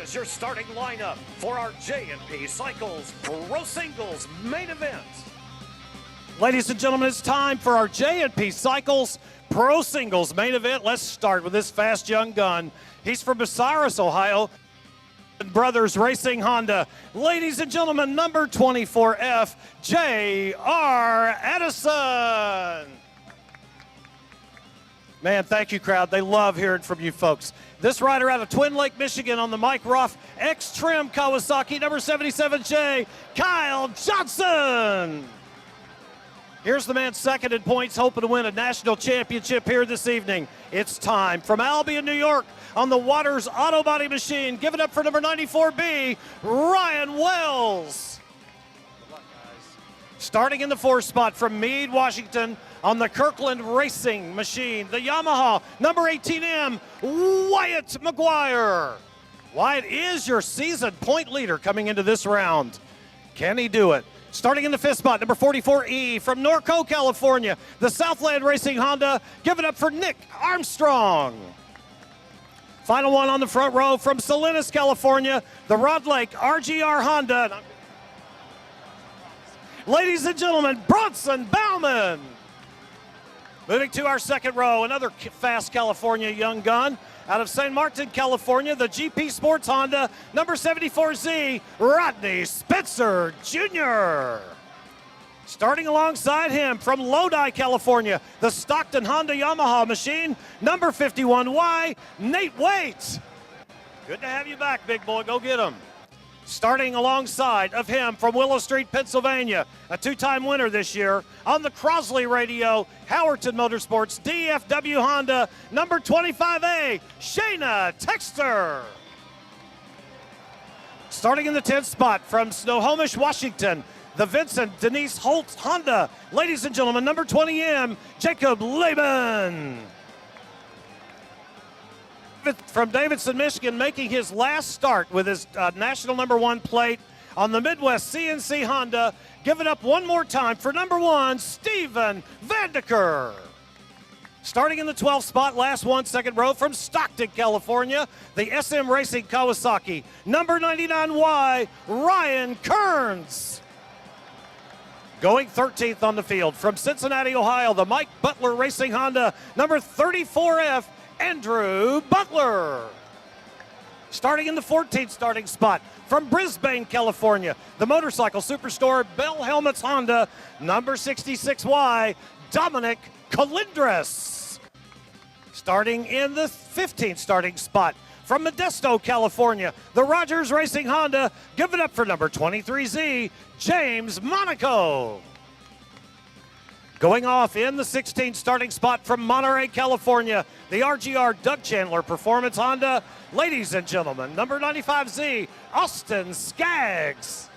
is your starting lineup for our J&P Cycles Pro Singles main event. Ladies and gentlemen, it's time for our J&P Cycles Pro Singles main event. Let's start with this fast young gun. He's from Bucyrus, Ohio. Brothers Racing Honda. Ladies and gentlemen, number 24F, J.R. Addison. Man, thank you, crowd. They love hearing from you folks. This rider out of Twin Lake, Michigan on the Mike Roth X-Trim Kawasaki, number 77J, Kyle Johnson. Here's the man second in points, hoping to win a national championship here this evening. It's time. From Albion, New York, on the Waters Auto Body Machine, give it up for number 94B, Ryan Wells. Good luck, guys. Starting in the fourth spot from Meade, Washington, on the Kirkland Racing Machine, the Yamaha, number 18M, Wyatt McGuire. Wyatt is your season point leader coming into this round. Can he do it? Starting in the fifth spot, number 44E from Norco, California, the Southland Racing Honda. Give it up for Nick Armstrong. Final one on the front row from Salinas, California, the Rod Lake RGR Honda. Ladies and gentlemen, Bronson Bauman. Moving to our second row, another fast California young gun. Out of St. Martin, California, the GP Sports Honda, number 74Z, Rodney Spencer Jr. Starting alongside him from Lodi, California, the Stockton Honda Yamaha machine, number 51Y, Nate Waite. Good to have you back, big boy. Go get him. Starting alongside of him from Willow Street, Pennsylvania, a two-time winner this year on the Crosley Radio, Howerton Motorsports, DFW Honda, number 25A, Shayna Texter. Starting in the 10th spot from Snohomish, Washington, the Vincent Denise Holt Honda. Ladies and gentlemen, number 20M, Jacob Laban. From Davidson, Michigan, making his last start with his national number one plate on the Midwest CNC Honda. Give it up one more time for number one, Steven Vandeker. Starting in the 12th spot, last one, second row from Stockton, California, the SM Racing Kawasaki, number 99Y, Ryan Kearns. Going 13th on the field from Cincinnati, Ohio, the Mike Butler Racing Honda, number 34F, Andrew Butler. Starting in the 14th starting spot from Brisbane, California, the Motorcycle Superstore Bell Helmets Honda, number 66Y, Dominic Colindres. Starting in the 15th starting spot from Modesto, California, the Rogers Racing Honda. Give it up for number 23Z, James Monaco. Going off in the 16th starting spot from Monterey, California, the RGR Doug Chandler Performance Honda. Ladies and gentlemen, number 95Z, Austin Skaggs.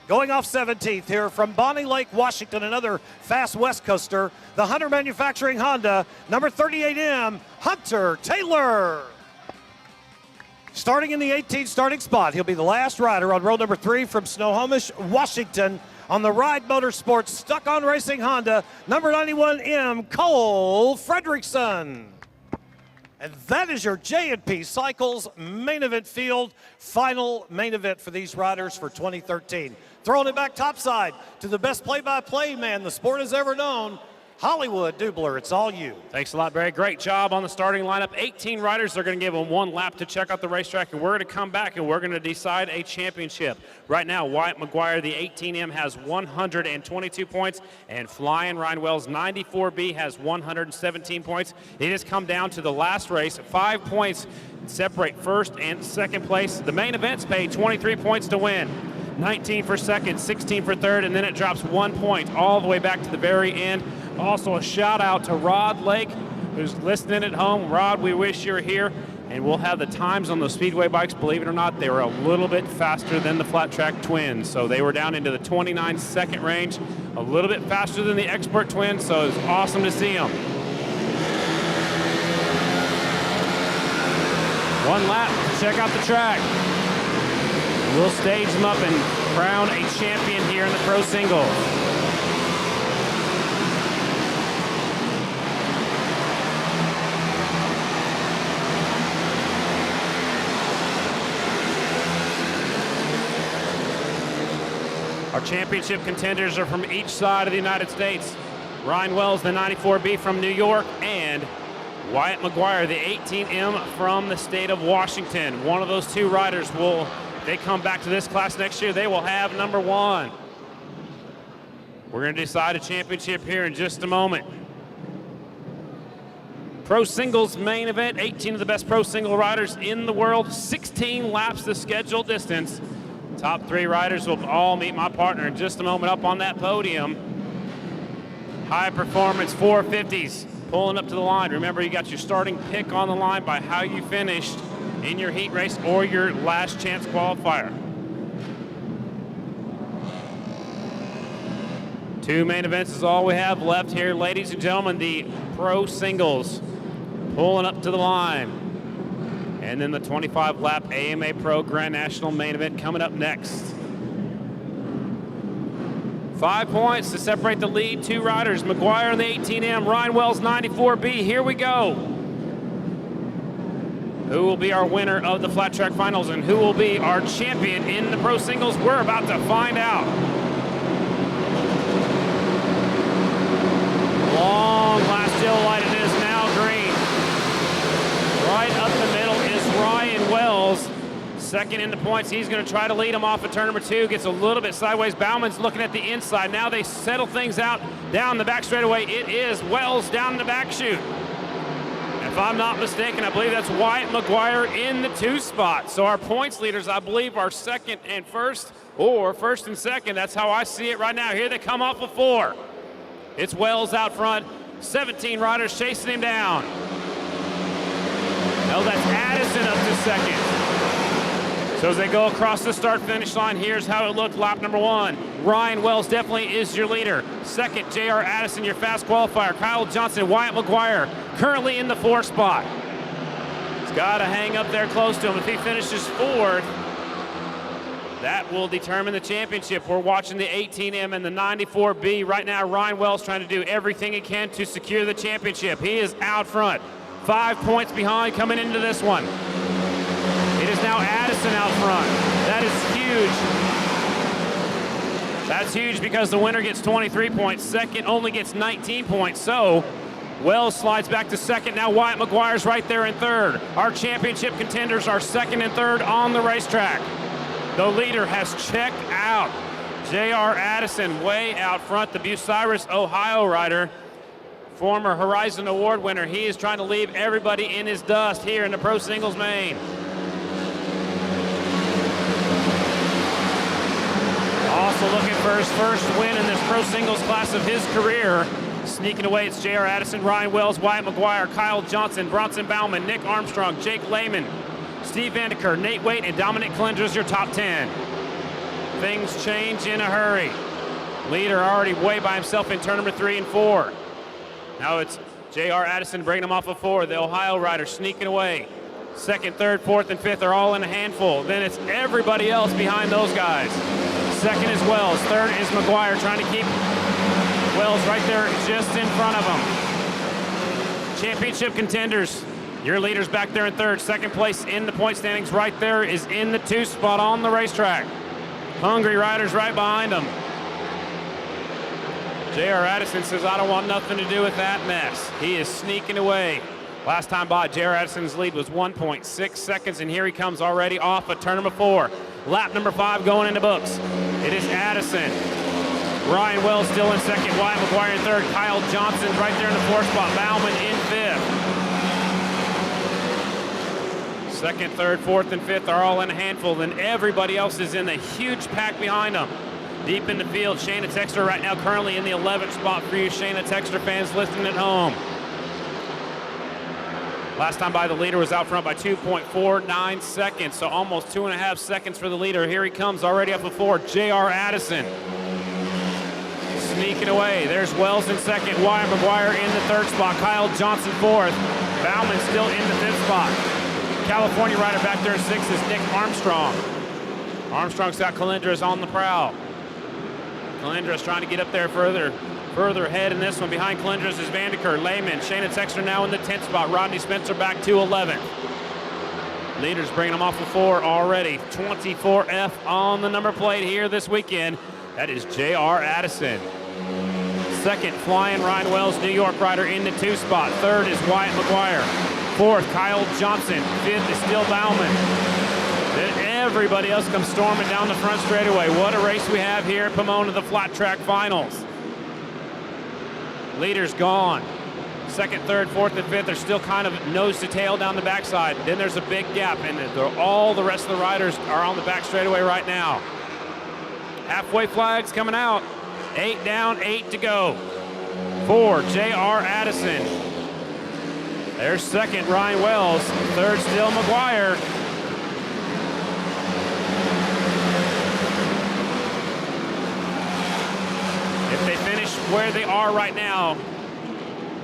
Going off 17th here from Bonnie Lake, Washington, another fast West Coaster, the Hunter Manufacturing Honda, number 38M, Hunter Taylor. Starting in the 18th starting spot, he'll be the last rider on row number 3 from Snohomish, Washington, on the Ride Motorsports Stuck On Racing Honda, number 91M, Cole Fredrickson. And that is your J&P Cycles main event field, final main event for these riders for 2013. Throwing it back topside to the best play-by-play man the sport has ever known, Hollywood Dubler, it's all you. Thanks a lot, Barry. Great job on the starting lineup. 18 riders. They're going to give them one lap to check out the racetrack, and we're going to come back and we're going to decide a championship. Right now, Wyatt McGuire, the 18M, has 122 points, and Flying Ryan Wells, 94B, has 117 points. It has come down to the last race. 5 points separate first and second place. The main events pay 23 points to win. 19 for second, 16 for third, and then it drops 1 point all the way back to the very end. Also, a shout out to Rod Lake, who's listening at home. Rod, we wish you were here, and we'll have the times on those Speedway bikes. Believe it or not, they were a little bit faster than the Flat Track Twins, so they were down into the 29-second range, a little bit faster than the Expert Twins, so it's awesome to see them. One lap to check out the track. We'll stage them up and crown a champion here in the Pro Singles. Our championship contenders are from each side of the United States. Ryan Wells, the 94B from New York, and Wyatt McGuire, the 18M from the state of Washington. One of those two riders will, if they come back to this class next year, they will have number one. We're going to decide a championship here in just a moment. Pro singles main event, 18 of the best pro single riders in the world, 16 laps the scheduled distance. Top three riders will all meet my partner in just a moment up on that podium. High performance 450s pulling up to the line. Remember, you got your starting pick on the line by how you finished in your heat race or your last chance qualifier. Two main events is all we have left here, ladies and gentlemen. The pro singles pulling up to the line. And then the 25-lap AMA Pro Grand National main event coming up next. 5 points to separate the lead two riders. McGuire in the 18M, Ryan Wells 94B. Here we go. Who will be our winner of the flat track finals and who will be our champion in the pro singles? We're about to find out. Long last yellow light, it is now green. Right up the middle is Ryan Wells. Second in the points, he's going to try to lead him off of turn number two. Gets a little bit sideways. Bauman's looking at the inside. Now they settle things out down the back straightaway. It is Wells down the back chute. If I'm not mistaken, I believe that's Wyatt McGuire in the two spot. So our points leaders, I believe, are second and first, or first and second. That's how I see it right now. Here they come off of four. It's Wells out front. 17 riders chasing him down. No, that's Addison up to second. So as they go across the start-finish line, here's how it looked lap number one. Ryan Wells definitely is your leader. Second, J.R. Addison, your fast qualifier. Kyle Johnson, Wyatt McGuire, currently in the fourth spot. He's got to hang up there close to him. If he finishes fourth, that will determine the championship. We're watching the 18M and the 94B. Right now, Ryan Wells trying to do everything he can to secure the championship. He is out front. 5 points behind coming into this one. It is now Addison out front. That is huge. That's huge because the winner gets 23 points. Second only gets 19 points. So Wells slides back to second. Now Wyatt McGuire's right there in third. Our championship contenders are second and third on the racetrack. The leader has checked out. J.R. Addison way out front, the Bucyrus, Ohio rider. Former Horizon Award winner. He is trying to leave everybody in his dust here in the Pro Singles main. Also looking for his first win in this Pro Singles class of his career. Sneaking away, it's J.R. Addison, Ryan Wells, Wyatt McGuire, Kyle Johnson, Bronson Bauman, Nick Armstrong, Jake Lehman, Steve Vandiker, Nate Waite, and Dominic Calendra's your top 10. Things change in a hurry. Leader already way by himself in turn number 3 and 4. Now it's J.R. Addison bringing him off of 4. The Ohio rider sneaking away. Second, third, fourth, and fifth are all in a handful. Then it's everybody else behind those guys. Second is Wells. Third is McGuire trying to keep Wells right there just in front of him. Championship contenders. Your leader's back there in third. Second place in the point standings right there is in the 2 spot on the racetrack. Hungry riders right behind them. J.R. Addison says, I don't want nothing to do with that mess. He is sneaking away. Last time by, J.R. Addison's lead was 1.6 seconds, and here he comes already off of turn number 4. Lap number 5 going into books. It is Addison. Ryan Wells still in second. Wyatt McGuire in third. Kyle Johnson right there in the 4th spot. Bauman in 5th. Second, third, fourth, and fifth are all in a handful. Then everybody else is in the huge pack behind them. Deep in the field, Shayna Texter right now currently in the 11th spot for you Shayna Texter fans listening at home. Last time by, the leader was out front by 2.49 seconds, so almost 2.5 seconds for the leader. Here he comes already up before J.R. Addison. Sneaking away. There's Wells in second. Wyatt McGuire in the 3rd spot. Kyle Johnson 4th. Bauman still in the 5th spot. California rider back there in 6th is Nick Armstrong. Armstrong's got Calendra's on the prowl. Calendra's trying to get up there further ahead in this one. Behind Calendra's is Vandiker, Lehman, Shayna Texter now in the 10th spot. Rodney Spencer back to 11th. Leaders bringing them off of 4 already. 24F on the number plate here this weekend. That is J.R. Addison. Second, flying Ryan Wells, New York rider in the 2 spot. Third is Wyatt McGuire. Fourth, Kyle Johnson. Fifth is still Bauman. Then everybody else comes storming down the front straightaway. What a race we have here at Pomona, the flat track finals. Leaders gone. Second, third, fourth, and fifth are still kind of nose to tail down the backside. Then there's a big gap, and all the rest of the riders are on the back straightaway right now. Halfway flags coming out. 8 down, 8 to go. 4, J.R. Addison. There's second, Ryan Wells. Third, still McGuire. If they finish where they are right now,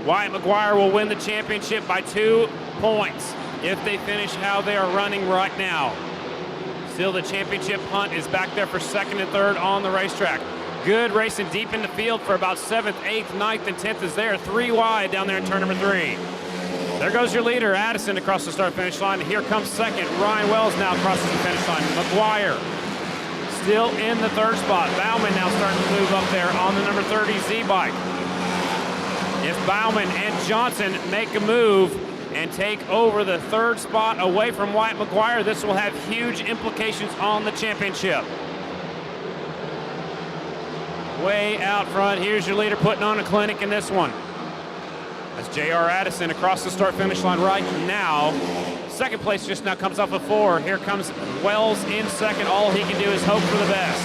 Wyatt McGuire will win the championship by 2 points. If they finish how they are running right now. Still, the championship hunt is back there for second and third on the racetrack. Good racing deep in the field for about 7th, 8th, 9th, and 10th is there. 3 wide down there in turn number 3. There goes your leader, Addison, across the start-finish line. And here comes second. Ryan Wells now crosses the finish line. McGuire still in the 3rd spot. Bauman now starting to move up there on the number 30 Z-Bike. If Bauman and Johnson make a move and take over the 3rd spot away from Wyatt McGuire, this will have huge implications on the championship. Way out front, here's your leader putting on a clinic in this one. That's J.R. Addison across the start-finish line right now. Second place just now comes off of 4. Here comes Wells in second. All he can do is hope for the best.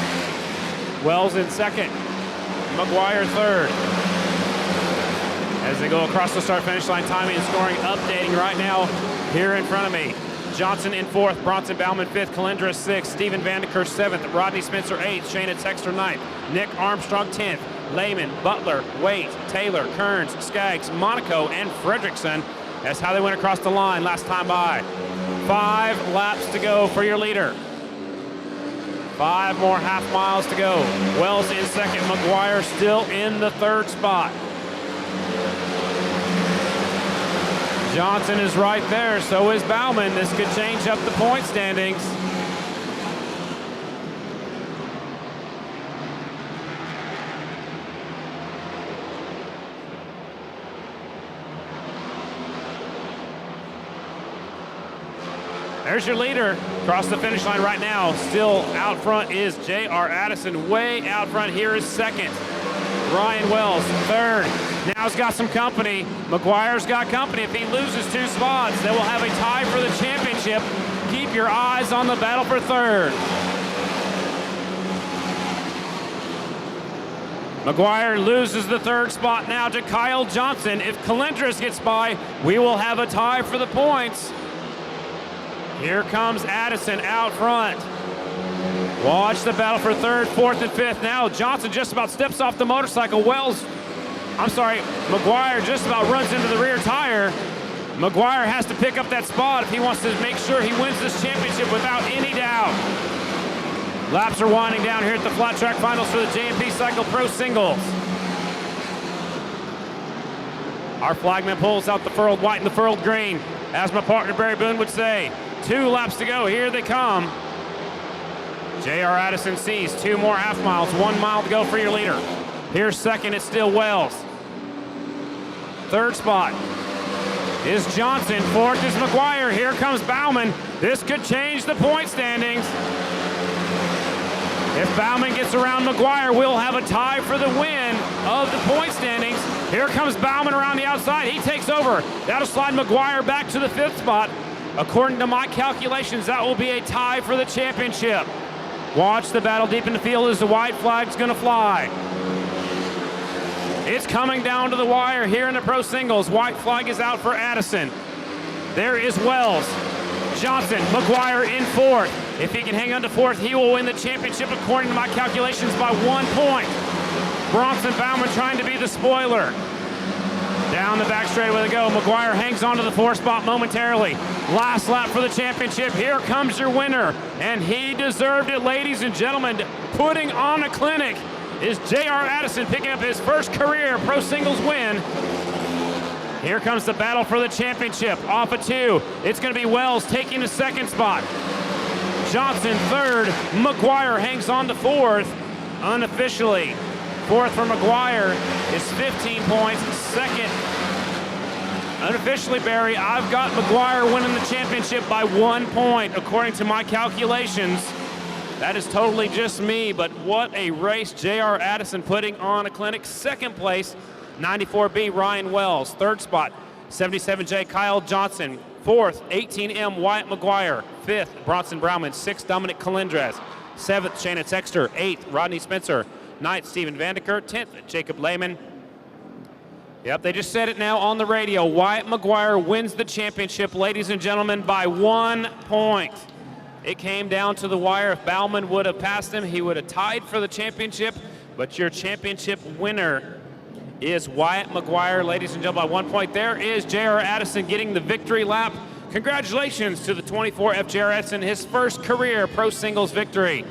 Wells in second. McGuire third. As they go across the start-finish line, timing and scoring updating right now here in front of me. Johnson in 4th, Bronson Bauman 5th, Calendra 6th, Stephen Vandeker 7th, Rodney Spencer 8th, Shayna Texter 9th, Nick Armstrong 10th, Lehman, Butler, Waite, Taylor, Kearns, Skaggs, Monaco, and Fredrickson. That's how they went across the line last time by. 5 laps to go for your leader. 5 more half miles to go. Wells in second, McGuire still in the 3rd spot. Johnson is right there, so is Bauman. This could change up the point standings. There's your leader across the finish line right now. Still out front is J.R. Addison. Way out front here is second. Ryan Wells, third. Now he's got some company. McGuire's got company. If he loses 2 spots, they will have a tie for the championship. Keep your eyes on the battle for third. McGuire loses the 3rd spot now to Kyle Johnson. If Calendris gets by, we will have a tie for the points. Here comes Addison out front. Watch the battle for 3rd, 4th, and 5th. Now Johnson just about steps off the motorcycle. McGuire just about runs into the rear tire. McGuire has to pick up that spot if he wants to make sure he wins this championship without any doubt. Laps are winding down here at the flat track finals for the JMP Cycle Pro Singles. Our flagman pulls out the furled white and the furled green. As my partner Barry Boone would say, 2 laps to go. Here they come. J.R. Addison sees 2 more half miles, 1 mile to go for your leader. Here's second, it's still Wells. 3rd spot is Johnson. 4th is McGuire. Here comes Bauman. This could change the point standings. If Bauman gets around McGuire, we'll have a tie for the win of the point standings. Here comes Bauman around the outside. He takes over. That'll slide McGuire back to the 5th spot. According to my calculations, that will be a tie for the championship. Watch the battle deep in the field as the white flag's gonna fly. It's coming down to the wire here in the Pro Singles. White flag is out for Addison. There is Wells. Johnson, McGuire in 4th. If he can hang on to 4th, he will win the championship according to my calculations by 1 point. Bronson Bauman trying to be the spoiler. Down the back straightaway they go. McGuire hangs on to the 4th spot momentarily. Last lap for the championship. Here comes your winner. And he deserved it, ladies and gentlemen. Putting on a clinic is J.R. Addison picking up his first career Pro Singles win. Here comes the battle for the championship. Off of 2. It's going to be Wells taking the 2nd spot. Johnson 3rd. McGuire hangs on to 4th. Unofficially, fourth for McGuire is 15 points. Second, unofficially, Barry, I've got McGuire winning the championship by 1 point, according to my calculations. That is totally just me, but what a race. J.R. Addison putting on a clinic. Second place, 94B, Ryan Wells. Third spot, 77J, Kyle Johnson. Fourth, 18M, Wyatt McGuire. Fifth, Bronson Brauman. Sixth, Dominic Calindres. Seventh, Shannon Texter. Eighth, Rodney Spencer. Ninth, Stephen Vandeker. 10th, Jacob Lehman. Yep, they just said it now on the radio. Wyatt McGuire wins the championship, ladies and gentlemen, by 1 point. It came down to the wire. If Bauman would have passed him, he would have tied for the championship. But your championship winner is Wyatt McGuire, ladies and gentlemen, by 1 point. There is J.R. Addison getting the victory lap. Congratulations to the 24F J.R. Addison, his first career pro singles victory.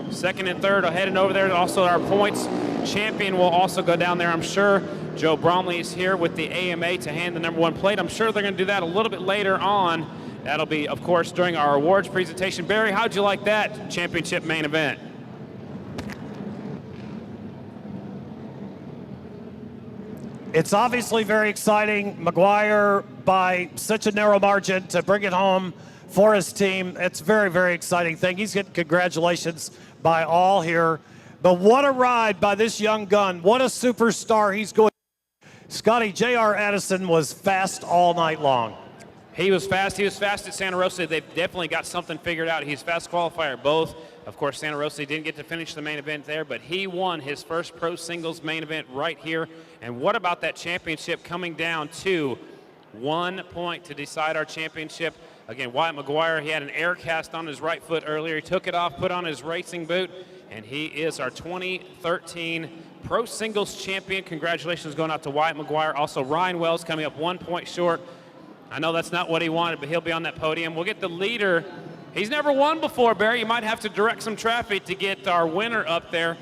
Second and third are heading over there. Also, our points champion will also go down there, I'm sure. Joe Bromley is here with the AMA to hand the number 1 plate. I'm sure they're going to do that a little bit later on. That'll be, of course, during our awards presentation. Barry, how'd you like that championship main event? It's obviously very exciting. McGuire, by such a narrow margin, to bring it home for his team. It's very, very exciting thing. He's getting congratulations by all here. But what a ride by this young gun. What a superstar he's going. Scotty, J.R. Addison was fast all night long. He was fast. He was fast at Santa Rosa. They've definitely got something figured out. He's fast qualifier both. Of course, Santa Rosa didn't get to finish the main event there, but he won his first pro singles main event right here. And what about that championship coming down to 1 point to decide our championship? Again, Wyatt McGuire, he had an air cast on his right foot earlier. He took it off, put on his racing boot, and he is our 2013 pro singles champion. Congratulations going out to Wyatt McGuire. Also, Ryan Wells coming up 1 point short. I know that's not what he wanted, but he'll be on that podium. We'll get the leader. He's never won before, Barry. You might have to direct some traffic to get our winner up there.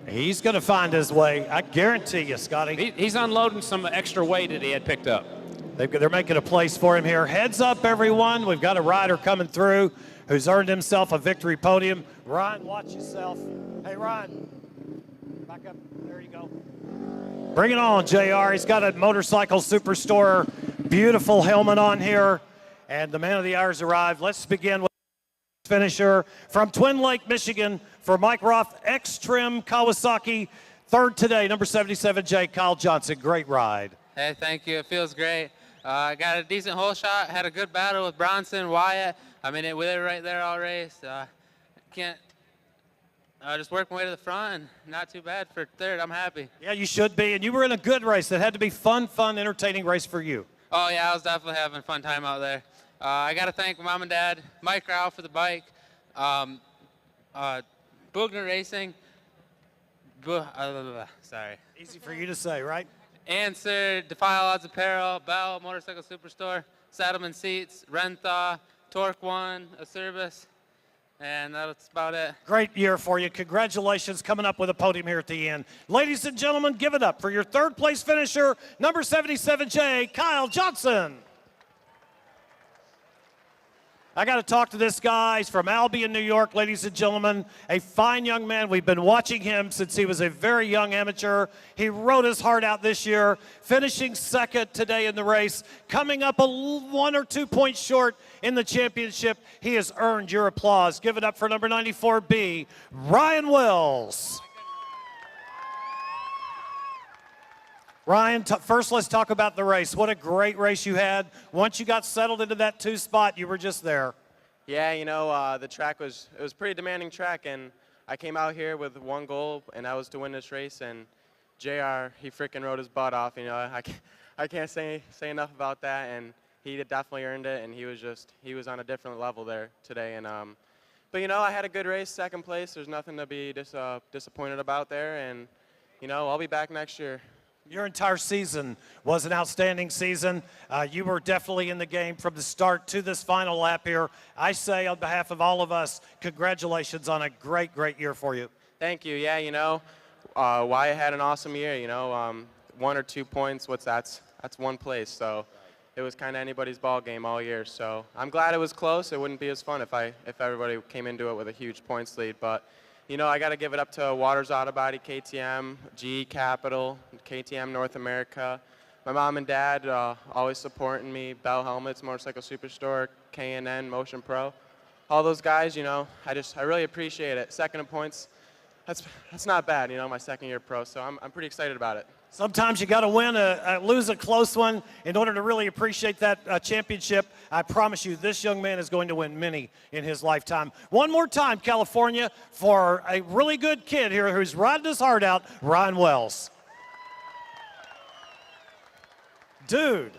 He's going to find his way. I guarantee you, Scotty. He's unloading some extra weight that he had picked up. They're making a place for him here. Heads up, everyone. We've got a rider coming through who's earned himself a victory podium. Ryan, watch yourself. Hey, Ryan, back up. There you go. Bring it on, JR. He's got a motorcycle superstore, beautiful helmet on here. And the man of the hour's arrived. Let's begin with finisher from Twin Lake, Michigan, for Mike Roth, X-Trim Kawasaki. Third today, number 77J, Kyle Johnson. Great ride. Hey, thank you. It feels great. I got a decent hole shot, had a good battle with Bronson, Wyatt. I mean, we were right there all race. Just working my way to the front, and not too bad for third. I'm happy. Yeah, you should be. And you were in a good race. It had to be fun, entertaining race for you. Oh, yeah, I was definitely having a fun time out there. I got to thank Mom and Dad, Mike Rao for the bike, Bugner Racing, sorry. Easy for you to say, right? Answer, Defile Odds Apparel, Bell Motorcycle Superstore, Saddleman Seats, Renthaw, Torque One, Acerbis, and that's about it. Great year for you. Congratulations, coming up with a podium here at the end. Ladies and gentlemen, give it up for your third place finisher, number 77J, Kyle Johnson. I got to talk to this guy. He's from Albion, New York, ladies and gentlemen. A fine young man. We've been watching him since he was a very young amateur. He rode his heart out this year, finishing second today in the race, coming up 1 or 2 points short in the championship. He has earned your applause. Give it up for number 94B, Ryan Wells. Ryan, first let's talk about the race. What a great race you had. Once you got settled into that 2 spot, you were just there. Yeah, you know, the track was a pretty demanding track, and I came out here with one goal, and that was to win this race. And JR, he freaking rode his butt off. You know, I can't say enough about that, and he definitely earned it. And he was on a different level there today. And but you know, I had a good race, second place. There's nothing to be disappointed about there, and you know, I'll be back next year. Your entire season was an outstanding season. You were definitely in the game from the start to this final lap here. I say on behalf of all of us, congratulations on a great, great year for you. Thank you. Yeah, you know, Wyatt had an awesome year. You know, 1 or 2 points. That's one place. So, it was kind of anybody's ball game all year. So I'm glad it was close. It wouldn't be as fun if everybody came into it with a huge points lead. But, you know, I got to give it up to Waters Auto Body, KTM, GE Capital, KTM North America. My mom and dad always supporting me, Bell Helmets, Motorcycle Superstore, K&N, Motion Pro. All those guys, you know, I really appreciate it. Second in points, that's not bad, you know, my second year pro, so I'm pretty excited about it. Sometimes you got to win lose a close one in order to really appreciate that championship. I promise you, this young man is going to win many in his lifetime. One more time, California, for a really good kid here who's riding his heart out, Ryan Wells. Dude,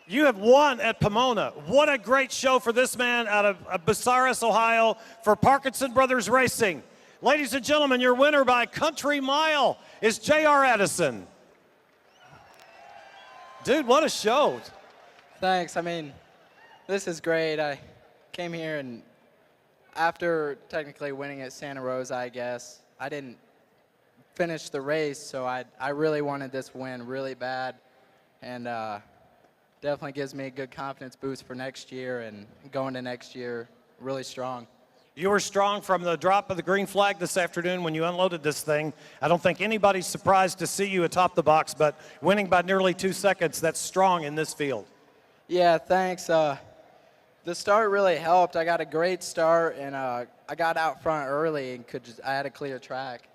you have won at Pomona. What a great show for this man out of Bucyrus, Ohio, for Parkinson Brothers Racing. Ladies and gentlemen, your winner by country mile is J.R. Addison. Dude, what a show. Thanks. I mean, this is great. I came here, and after technically winning at Santa Rosa, I guess, I didn't finish the race, so I really wanted this win really bad, and definitely gives me a good confidence boost for next year and going to next year really strong. You were strong from the drop of the green flag this afternoon when you unloaded this thing. I don't think anybody's surprised to see you atop the box, but winning by nearly 2 seconds, that's strong in this field. Yeah, thanks. The start really helped. I got a great start, and I got out front early and I had a clear track.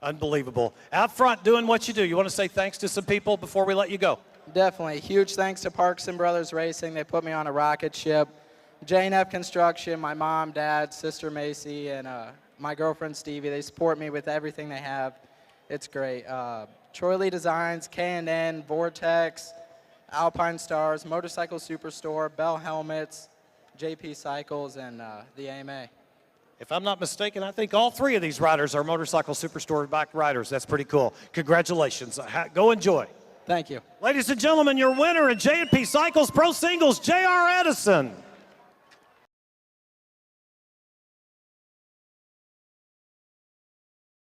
Unbelievable. Out front doing what you do. You want to say thanks to some people before we let you go? Definitely. Huge thanks to Parkinson Brothers Racing. They put me on a rocket ship. J&F Construction, my mom, dad, sister Macy, and my girlfriend Stevie. They support me with everything they have. It's great. Troy Lee Designs, K&N, Vortex, Alpine Stars, Motorcycle Superstore, Bell Helmets, JP Cycles, and the AMA. If I'm not mistaken, I think all 3 of these riders are Motorcycle Superstore back riders. That's pretty cool. Congratulations. Go enjoy. Thank you. Ladies and gentlemen, your winner in J&P Cycles Pro Singles, J.R. Addison.